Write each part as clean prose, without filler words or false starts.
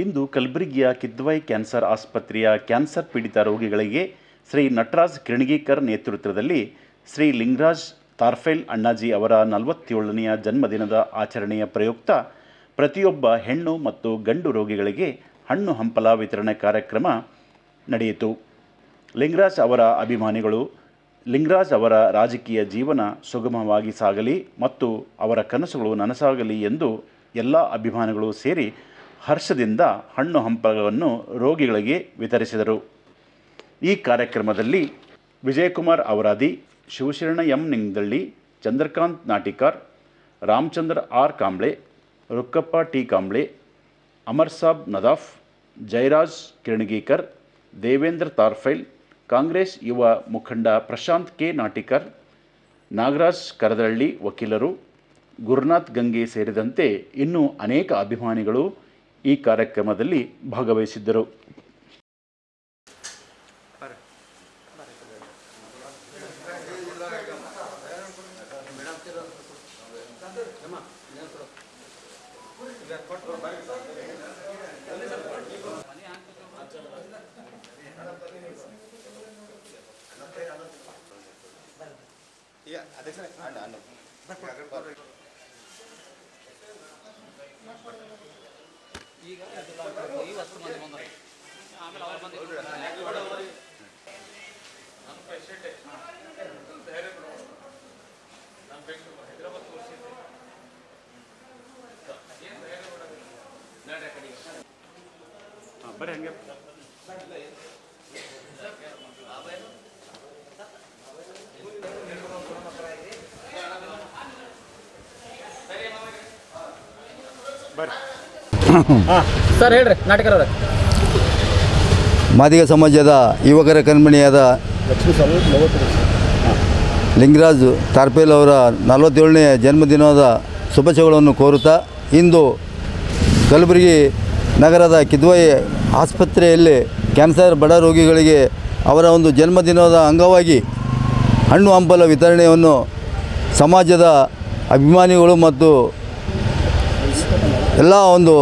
ಇಂದು ಕಲಬುರಗಿಯ ಕಿದ್ವಾಯಿ ಕ್ಯಾನ್ಸರ್ ಆಸ್ಪತ್ರೆಯ ಕ್ಯಾನ್ಸರ್ ಪೀಡಿತ ರೋಗಿಗಳಿಗೆ ಶ್ರೀ ನಟರಾಜ್ ಕಿರಣಗೀಕರ್ ನೇತೃತ್ವದಲ್ಲಿ ಶ್ರೀ ಲಿಂಗರಾಜ್ ತಾರ್ಫೈಲ್ ಅಣ್ಣಾಜಿ ಅವರ 47ನೆಯ ಜನ್ಮದಿನದ ಆಚರಣೆಯ ಪ್ರಯುಕ್ತ ಪ್ರತಿಯೊಬ್ಬ ಹೆಣ್ಣು ಮತ್ತು ಗಂಡು ರೋಗಿಗಳಿಗೆ ಹಣ್ಣು ಹಂಪಲ ವಿತರಣೆ ಕಾರ್ಯಕ್ರಮ ನಡೆಯಿತು. ಲಿಂಗರಾಜ್ ಅವರ ಅಭಿಮಾನಿಗಳು ಲಿಂಗರಾಜ್ ಅವರ ರಾಜಕೀಯ ಜೀವನ ಸುಗಮವಾಗಿ ಸಾಗಲಿ ಮತ್ತು ಅವರ ಕನಸುಗಳು ನನಸಾಗಲಿ ಎಂದು ಎಲ್ಲ ಅಭಿಮಾನಿಗಳು ಸೇರಿ ಹರ್ಷದಿಂದ ಹಣ್ಣು ಹಂಪಲವನ್ನು ರೋಗಿಗಳಿಗೆ ವಿತರಿಸಿದರು. ಈ ಕಾರ್ಯಕ್ರಮದಲ್ಲಿ Vijaykumar Avaradi, Shivasharan M Ningadalli, Chandrakant Natikar, Ramachandra R Kamble, Rukkappa T Kamble, Amar Sab Nadaf, Jayaraj Kiranagikar, Devendra Tarphail, Congress ಯುವ ಮುಖಂಡ ಪ್ರಶಾಂತ್ ಕೆ ನಾಟಿಕರ್, ನಾಗರಾಜ್ ಕರದಳ್ಳಿ ವಕೀಲರು, ಗುರುನಾಥ್ ಗಂಗೆ ಸೇರಿದಂತೆ ಇನ್ನೂ ಅನೇಕ ಅಭಿಮಾನಿಗಳು ಈ ಕಾರ್ಯಕ್ರಮದಲ್ಲಿ ಭಾಗವಹಿಸಿದ್ದರು. ಸರ್ ಹೇಳ್ರಿ ನಾಟಕರವ್ರ. ಮಾದಿಗ ಸಮಾಜದ ಯುವಕರ ಕಣ್ಮಣಿಯಾದ ಲಿಂಗರಾಜ್ ತಾರ್ಪೇಲ್ ಅವರ 47ನೇ ಜನ್ಮದಿನದ ಶುಭಾಶಯಗಳನ್ನು ಕೋರುತ್ತಾ, ಇಂದು ಕಲಬುರಗಿ ನಗರದ ಕಿದ್ವಾಯಿ ಆಸ್ಪತ್ರೆಯಲ್ಲಿ ಕ್ಯಾನ್ಸರ್ ಬಡ ರೋಗಿಗಳಿಗೆ ಅವರ ಒಂದು ಜನ್ಮದಿನದ ಅಂಗವಾಗಿ ಹಣ್ಣು ಹಂಪಲ ವಿತರಣೆಯನ್ನು ಸಮಾಜದ ಅಭಿಮಾನಿಗಳು ಮತ್ತು ಎಲ್ಲ ಒಂದು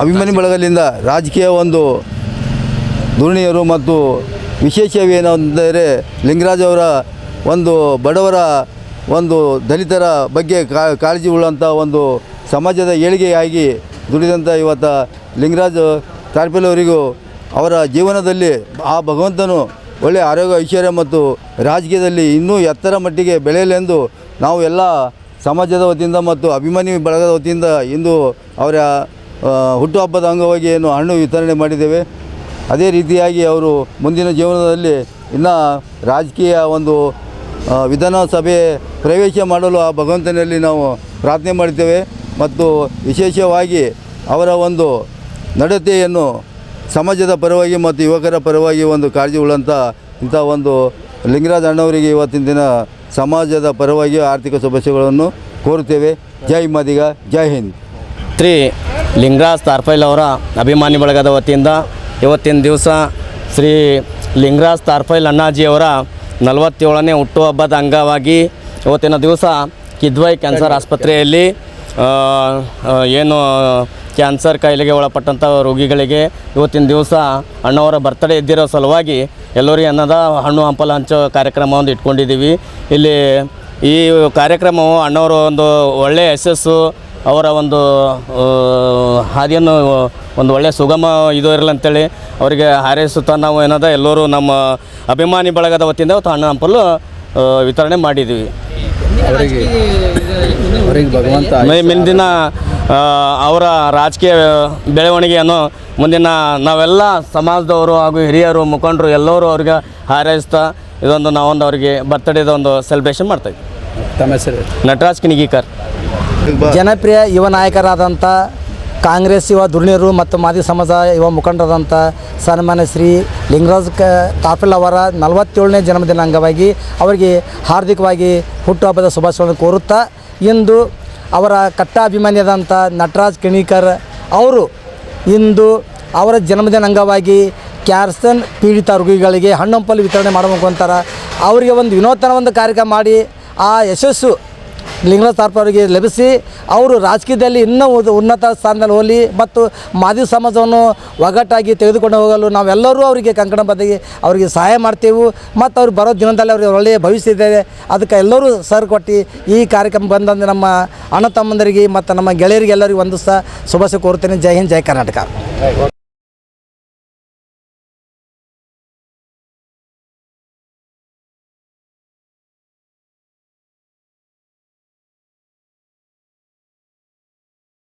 ಅಭಿಮಾನಿ ಬಳಗದಿಂದ ರಾಜಕೀಯ ಒಂದು ಧುರೀಣಿಯರು ಮತ್ತು ವಿಶೇಷವೇನೆಂದರೆ ಲಿಂಗರಾಜ್ ಅವರ ಒಂದು ಬಡವರ ಒಂದು ದಲಿತರ ಬಗ್ಗೆ ಕಾಳಜಿ ಉಳ್ಳಂಥ ಒಂದು ಸಮಾಜದ ಏಳಿಗೆಯಾಗಿ ದುಡಿದಂಥ ಇವತ್ತು ಲಿಂಗರಾಜ್ ತಾರ್ಪೇಲ್ ಅವರಿಗೂ ಅವರ ಜೀವನದಲ್ಲಿ ಆ ಭಗವಂತನು ಒಳ್ಳೆಯ ಆರೋಗ್ಯ ಐಶ್ವರ್ಯ ಮತ್ತು ರಾಜಕೀಯದಲ್ಲಿ ಇನ್ನೂ ಎತ್ತರ ಮಟ್ಟಿಗೆ ಬೆಳೆಯಲೆಂದು ನಾವು ಎಲ್ಲ ಸಮಾಜದ ವತಿಯಿಂದ ಮತ್ತು ಅಭಿಮಾನಿ ಬಳಗದ ವತಿಯಿಂದ ಇಂದು ಅವರ ಹುಟ್ಟುಹಬ್ಬದ ಅಂಗವಾಗಿ ಏನು ಹಣ್ಣು ವಿತರಣೆ ಮಾಡಿದ್ದೇವೆ. ಅದೇ ರೀತಿಯಾಗಿ ಅವರು ಮುಂದಿನ ಜೀವನದಲ್ಲಿ ಇನ್ನೂ ರಾಜಕೀಯ ಒಂದು ವಿಧಾನಸಭೆ ಪ್ರವೇಶ ಮಾಡಲು ಆ ಭಗವಂತನಲ್ಲಿ ನಾವು ಪ್ರಾರ್ಥನೆ ಮಾಡುತ್ತೇವೆ ಮತ್ತು ವಿಶೇಷವಾಗಿ ಅವರ ಒಂದು ನಡತೆಯನ್ನು ಸಮಾಜದ ಪರವಾಗಿ ಮತ್ತು ಯುವಕರ ಪರವಾಗಿ ಒಂದು ಕಾಳಜಿ ಉಳ್ಳಂಥ ಇಂಥ ಒಂದು ಲಿಂಗರಾಜ್ ಅಣ್ಣವರಿಗೆ ಇವತ್ತಿನ ದಿನ ಸಮಾಜದ ಪರವಾಗಿ ಆರ್ಥಿಕ ಶುಭಾಶಯಗಳನ್ನು ಕೋರುತ್ತೇವೆ. ಜೈ ಮಾದಿಗ, ಜೈ ಹಿಂದ್. ಶ್ರೀ ಲಿಂಗರಾಜ್ ತಾರ್ಫೈಲ್ ಅವರ ಅಭಿಮಾನಿ ಬಳಗದ ವತಿಯಿಂದ ಇವತ್ತಿನ ದಿವಸ ಶ್ರೀ ಲಿಂಗರಾಜ್ ತಾರ್ಫೈಲ್ ಅಣ್ಣಾಜಿಯವರ 47ನೇ ಹುಟ್ಟುಹಬ್ಬದ ಅಂಗವಾಗಿ ಇವತ್ತಿನ ದಿವಸ ಕಿದ್ವಾಯಿ ಕ್ಯಾನ್ಸರ್ ಆಸ್ಪತ್ರೆಯಲ್ಲಿ ಏನು ಕ್ಯಾನ್ಸರ್ ಕಾಯಿಲೆಗೆ ಒಳಪಟ್ಟಂಥ ರೋಗಿಗಳಿಗೆ ಇವತ್ತಿನ ದಿವಸ ಅಣ್ಣವರ ಬರ್ತಡೇ ಇದ್ದಿರೋ ಸಲುವಾಗಿ ಎಲ್ಲರಿಗೆ ಅನ್ನದ ಹಣ್ಣು ಹಂಪಲ ಹಂಚೋ ಕಾರ್ಯಕ್ರಮವನ್ನು ಇಟ್ಕೊಂಡಿದ್ದೀವಿ. ಇಲ್ಲಿ ಈ ಕಾರ್ಯಕ್ರಮವು ಅಣ್ಣವರ ಒಂದು ಒಳ್ಳೆಯ ಯಶಸ್ಸು, ಅವರ ಒಂದು ಹಾದಿಯನ್ನು ಒಂದು ಒಳ್ಳೆಯ ಸುಗಮ ಇದು ಇರಲಿ ಅಂತೇಳಿ ಅವರಿಗೆ ಹಾರೈಸುತ್ತಾ ನಾವು ಏನದ ಎಲ್ಲರೂ ನಮ್ಮ ಅಭಿಮಾನಿ ಬಳಗದ ವತಿಯಿಂದ ಇವತ್ತು ಹಣ್ಣು ಹಂಪಲು ವಿತರಣೆ ಮಾಡಿದ್ದೀವಿ. ಮುಂದಿನ ಅವರ ರಾಜಕೀಯ ಬೆಳವಣಿಗೆಯನ್ನು ಮುಂದಿನ ನಾವೆಲ್ಲ ಸಮಾಜದವರು ಹಾಗೂ ಹಿರಿಯರು ಮುಖಂಡರು ಎಲ್ಲರೂ ಅವ್ರಿಗೆ ಹಾರೈಸ್ತಾ ಇದೊಂದು ನಾವೊಂದು ಅವರಿಗೆ ಬರ್ತಡೇದ ಒಂದು ಸೆಲೆಬ್ರೇಷನ್ ಮಾಡ್ತಾಯಿದ್ವಿ. ತಮ್ಮ ಹೆಸರು? ನಟರಾಜ್ ಕಿರಣಗೀಕರ್. ಜನಪ್ರಿಯ ಯುವ ನಾಯಕರಾದಂಥ ಕಾಂಗ್ರೆಸ್ ಯುವ ಧುರೀಣಿಯರು ಮತ್ತು ಮಾದಿಗ ಸಮಾಜ ಯುವ ಮುಖಂಡರಾದಂಥ ಸನ್ಮಾನ್ಯ ಶ್ರೀ ಲಿಂಗರಾಜ್ ತಾರ್ಫೈಲ್ ಅವರ 47ನೇ ಜನ್ಮದಿನ ಅಂಗವಾಗಿ ಅವರಿಗೆ ಹಾರ್ದಿಕವಾಗಿ ಹುಟ್ಟುಹಬ್ಬದ ಶುಭಾಶಯಗಳನ್ನು ಕೋರುತ್ತಾ, ಇಂದು ಅವರ ಕಟ್ಟ ಅಭಿಮಾನಿಯಾದಂಥ ನಟರಾಜ್ ಕಿರಣಗೀಕರ್ ಅವರು ಇಂದು ಅವರ ಜನ್ಮದಿನ ಅಂಗವಾಗಿ ಕ್ಯಾನ್ಸರ್ ಪೀಡಿತ ರೋಗಿಗಳಿಗೆ ಹಣ್ಣು ಹಂಪಲು ವಿತರಣೆ ಮಾಡಬೇಕು ಅಂತಾರೆ. ಅವರಿಗೆ ಒಂದು ವಿನೂತನ ಒಂದು ಕಾರ್ಯಕ್ರಮ ಮಾಡಿ ಆ ಯಶಸ್ಸು ಲಿಂಗರಾಜ್ ತಾರ್ಫಲ್ ಅವರಿಗೆ ಲಭಿಸಿ ಅವರು ರಾಜಕೀಯದಲ್ಲಿ ಇನ್ನೂ ಉನ್ನತ ಸ್ಥಾನದಲ್ಲಿ ಹೋಗಲಿ ಮತ್ತು ಮಾದಿಗ ಸಮಾಜವನ್ನು ಒಗ್ಗಟ್ಟಾಗಿ ತೆಗೆದುಕೊಂಡು ಹೋಗಲು ನಾವೆಲ್ಲರೂ ಅವರಿಗೆ ಕಂಕಣಬದ್ಧವಾಗಿ ಅವರಿಗೆ ಸಹಾಯ ಮಾಡ್ತೇವೆ ಮತ್ತು ಅವ್ರು ಬರೋ ದಿನದಲ್ಲಿ ಅವರಿಗೆ ಒಳ್ಳೆಯ ಭವಿಷ್ಯ ಇದೆ. ಅದಕ್ಕೆ ಎಲ್ಲರೂ ಸರ್ ಕೊಟ್ಟು ಈ ಕಾರ್ಯಕ್ರಮ ಬಂದಂದು ನಮ್ಮ ಅಣ್ಣ ತಮ್ಮಂದರಿಗೆ ಮತ್ತು ನಮ್ಮ ಗೆಳೆಯರಿಗೆ ಎಲ್ಲರಿಗೂ ಒಂದು ಸಹ ಶುಭಾಶಯ ಕೋರ್ತೇನೆ. ಜೈ ಹಿಂದ್, ಜೈ ಕರ್ನಾಟಕ.